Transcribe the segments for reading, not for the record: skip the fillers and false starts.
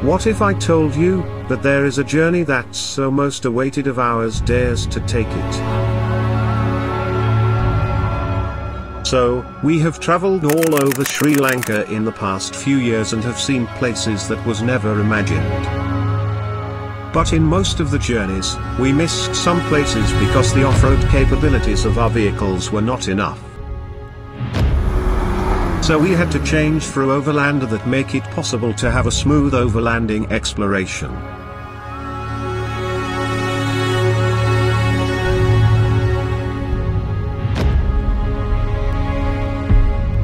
What if I told you that there is a journey that's so most awaited of ours dares to take it? So, we have traveled all over Sri Lanka in the past few years and have seen places that was never imagined. But in most of the journeys, we missed some places because the off-road capabilities of our vehicles were not enough. So we had to change for overlander that make it possible to have a smooth overlanding exploration.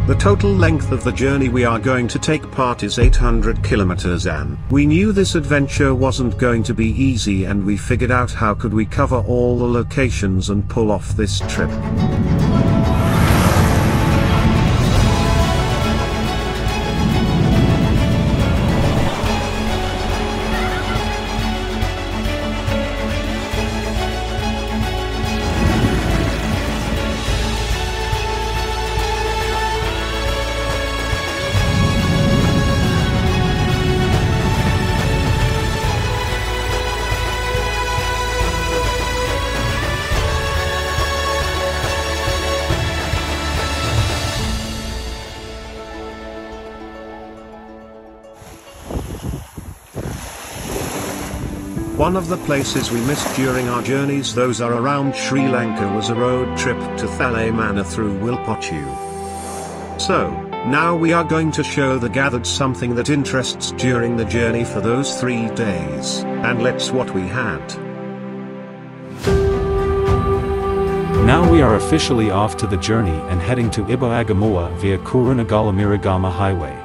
The total length of the journey we are going to take part is 800 kilometers, and we knew this adventure wasn't going to be easy, and we figured out how could we cover all the locations and pull off this trip. One of the places we missed during our journeys, those are around Sri Lanka, was a road trip to Thaleimannar through Wilpattu. So, now we are going to show the gathered something that interests during the journey for those 3 days, and let's what we had. Now we are officially off to the journey and heading to Iboagamoa via Kurunegala-Miragama highway.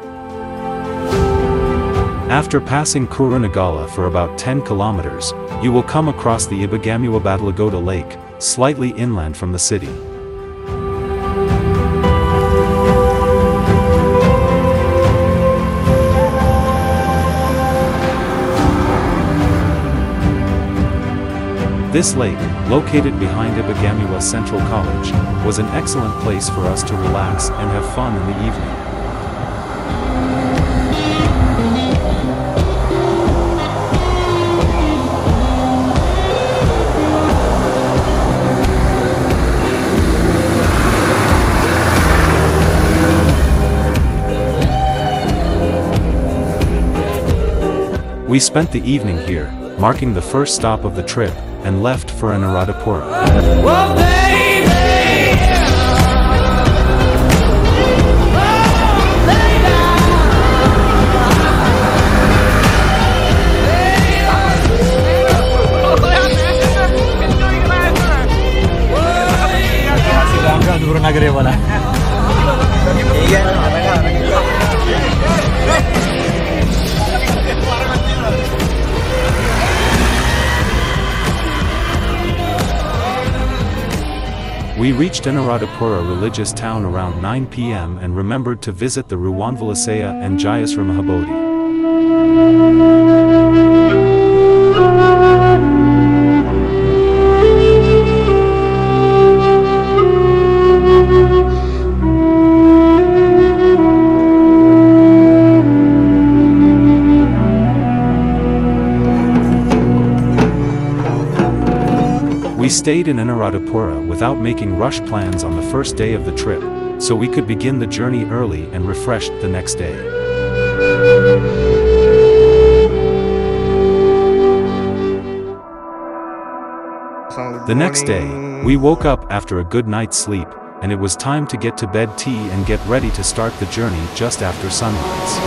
After passing Kurunegala for about 10 kilometers, you will come across the Iboagamoa Bathalagoda lake, slightly inland from the city. This lake, located behind Iboagamoa Central College, was an excellent place for us to relax and have fun in the evening. We spent the evening here, marking the first stop of the trip, and left for Anuradhapura. Whoa, baby! We reached Anuradhapura religious town around 9 p.m. and remembered to visit the Ruwanvalasaya and Jayasri Mahabodhi. We stayed in Anuradhapura without making rush plans on the first day of the trip, so we could begin the journey early and refreshed the next day. The next day, we woke up after a good night's sleep, and it was time to get to bed tea and get ready to start the journey just after sunrise.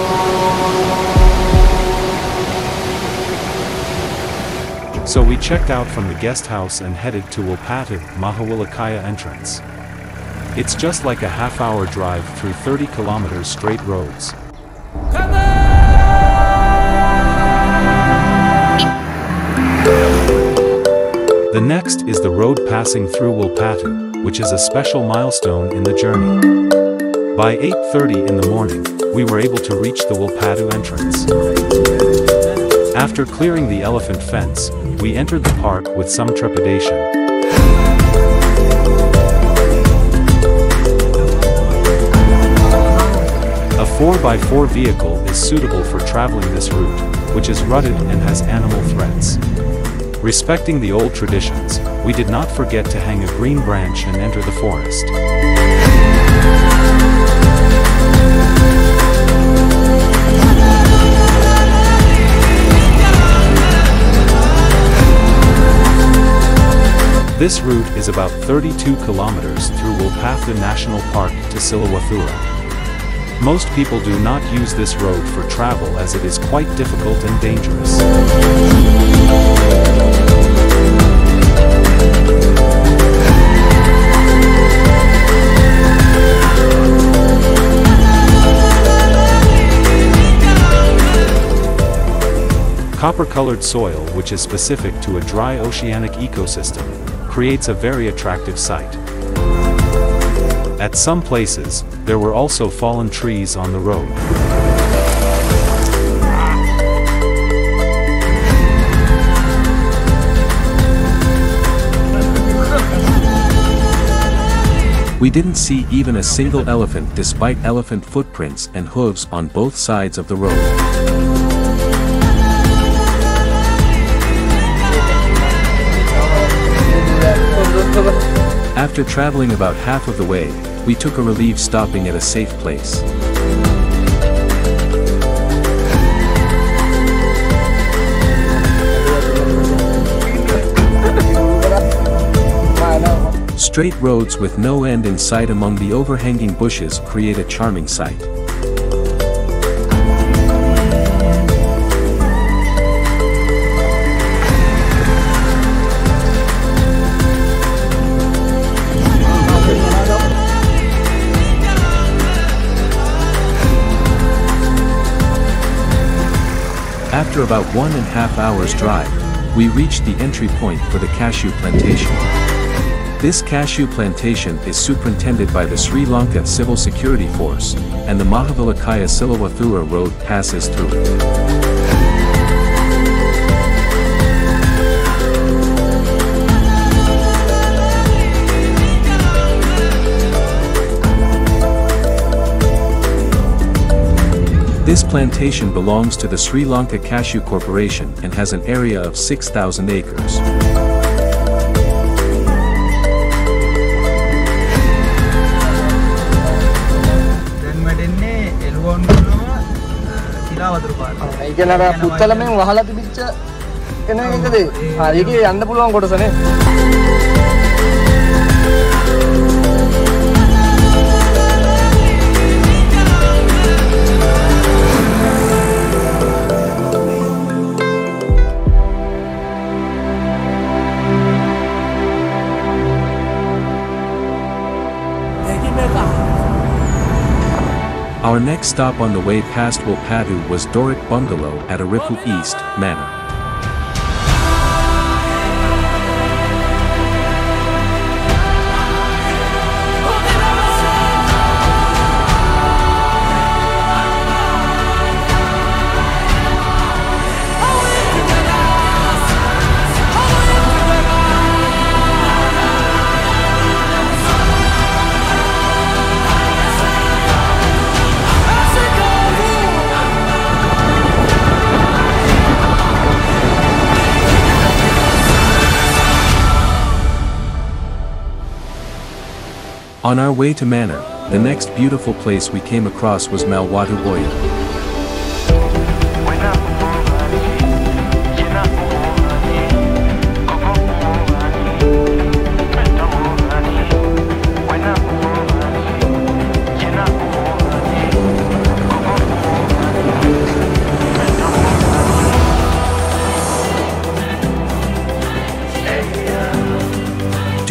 So we checked out from the guest house and headed to Wilpattu, Mahawilakaya entrance. It's just like a half-hour drive through 30 kilometers straight roads. The next is the road passing through Wilpattu, which is a special milestone in the journey. By 8:30 in the morning, we were able to reach the Wilpattu entrance. After clearing the elephant fence, we entered the park with some trepidation. A 4x4 vehicle is suitable for traveling this route. which is rutted and has animal threats. Respecting the old traditions, we did not forget to hang a green branch and enter the forest. This route is about 32 kilometers through Wilpattu National Park to Silawathuра. Most people do not use this road for travel as it is quite difficult and dangerous. Copper-colored soil, which is specific to a dry oceanic ecosystem, creates a very attractive sight. At some places, there were also fallen trees on the road. We didn't see even a single elephant despite elephant footprints and hooves on both sides of the road. After traveling about half of the way, we took a relief stopping at a safe place. Straight roads with no end in sight among the overhanging bushes create a charming sight. After about 1.5 hours drive, we reached the entry point for the cashew plantation. This cashew plantation is superintended by the Sri Lanka Civil Security Force, and the Mahavilakaya Silawathuра road passes through it. This plantation belongs to the Sri Lanka Cashew Corporation and has an area of 6,000 acres. Our next stop on the way past Wilpattu was Dorric bungalow at Arippu East, Mannar. On our way to Mannar, the next beautiful place we came across was Madu Boya.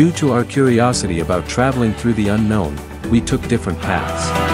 Due to our curiosity about traveling through the unknown, we took different paths.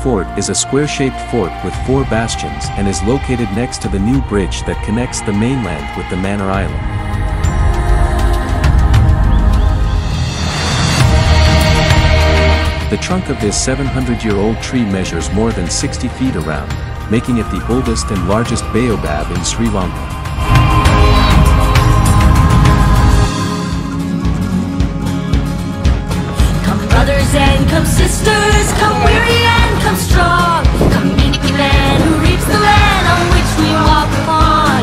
fort is a square-shaped fort with 4 bastions and is located next to the new bridge that connects the mainland with the Mannar Island. The trunk of this 700-year-old tree measures more than 60 feet around, making it the oldest and largest baobab in Sri Lanka. Come brothers and come sisters, come weary and come strong. Come meet the man who reaps the land on which we walk upon.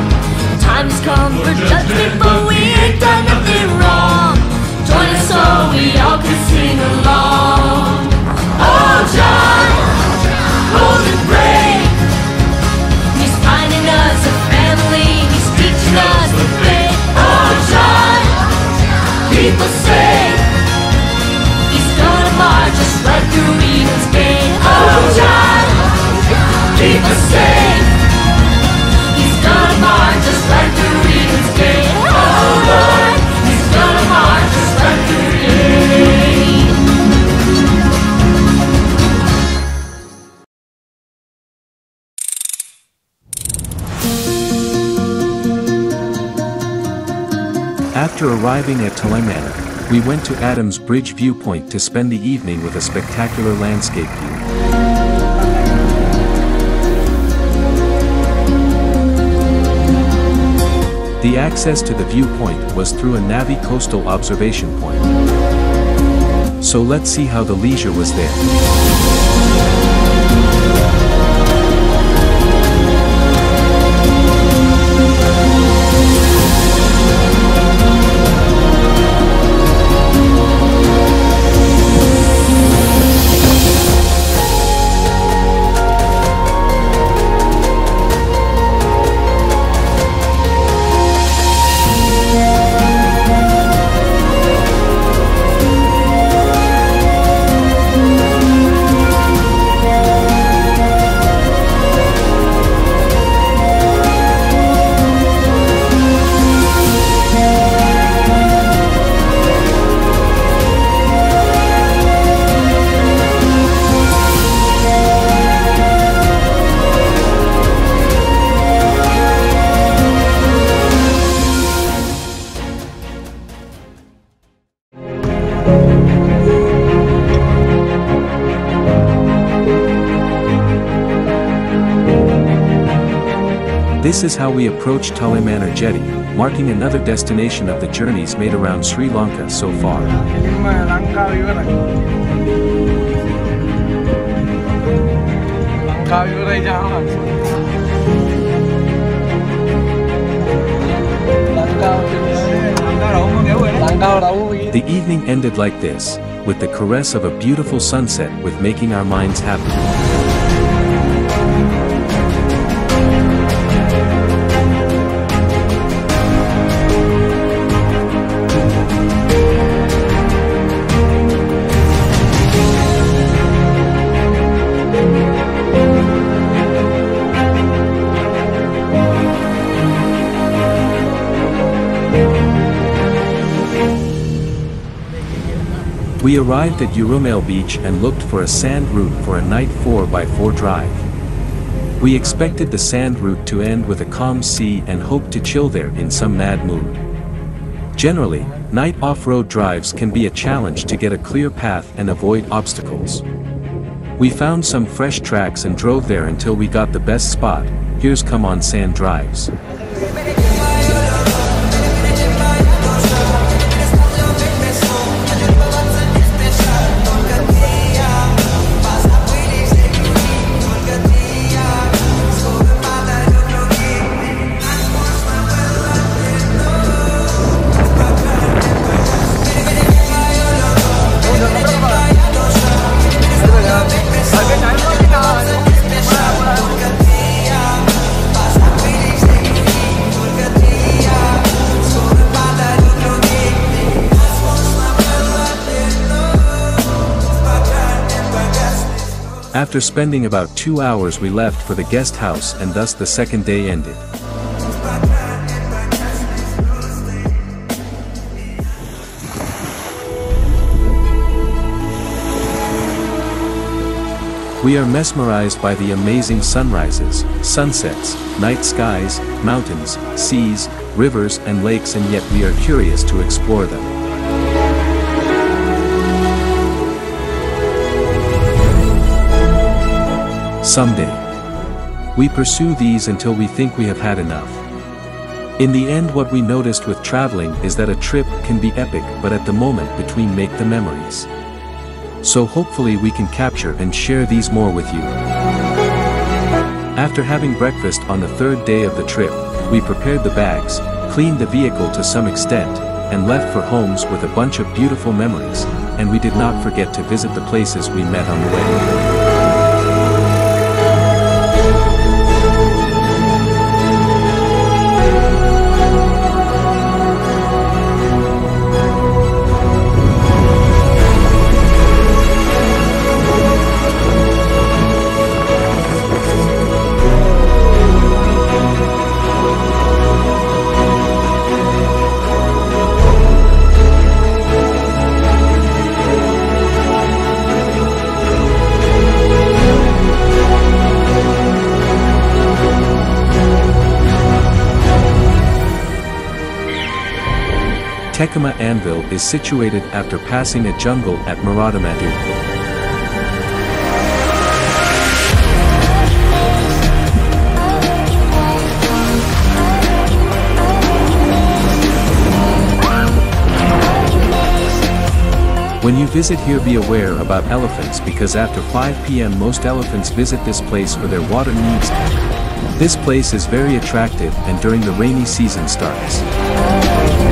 Time has come for judgment, but we ain't done nothing wrong. Join us so we all can sing along. Oh John, bold and brave, he's finding us a family, he's teaching us the faith. Oh John, people say he's gonna march us right through Eden's gate. Oh John, people say he's gonna march us right through Eden's gate. Oh Lord, he's gonna march us right through Eden. After arriving at Thaleimannar, we went to Adam's Bridge viewpoint to spend the evening with a spectacular landscape view. The access to the viewpoint was through a Navi coastal observation point. So let's see how the leisure was there. This is how we approach Thaleimannar jetty, marking another destination of the journeys made around Sri Lanka so far. The evening ended like this, with the caress of a beautiful sunset with making our minds happy. We arrived at Urumale beach and looked for a sand route for a night 4x4 drive. We expected the sand route to end with a calm sea and hoped to chill there in some mad mood. Generally, night off-road drives can be a challenge to get a clear path and avoid obstacles. We found some fresh tracks and drove there until we got the best spot. Here's come on sand drives. After spending about 2 hours, we left for the guest house, and thus the second day ended. We are mesmerized by the amazing sunrises, sunsets, night skies, mountains, seas, rivers and lakes, and yet we are curious to explore them. Someday. We pursue these until we think we have had enough. In the end, what we noticed with traveling is that a trip can be epic, but at the moment between make the memories. So hopefully we can capture and share these more with you. After having breakfast on the third day of the trip, we prepared the bags, cleaned the vehicle to some extent, and left for homes with a bunch of beautiful memories, and we did not forget to visit the places we met on the way. Tekkama Anivil is situated after passing a jungle at Madu. When you visit here, be aware about elephants, because after 5 p.m. most elephants visit this place for their water needs. This place is very attractive and during the rainy season starts.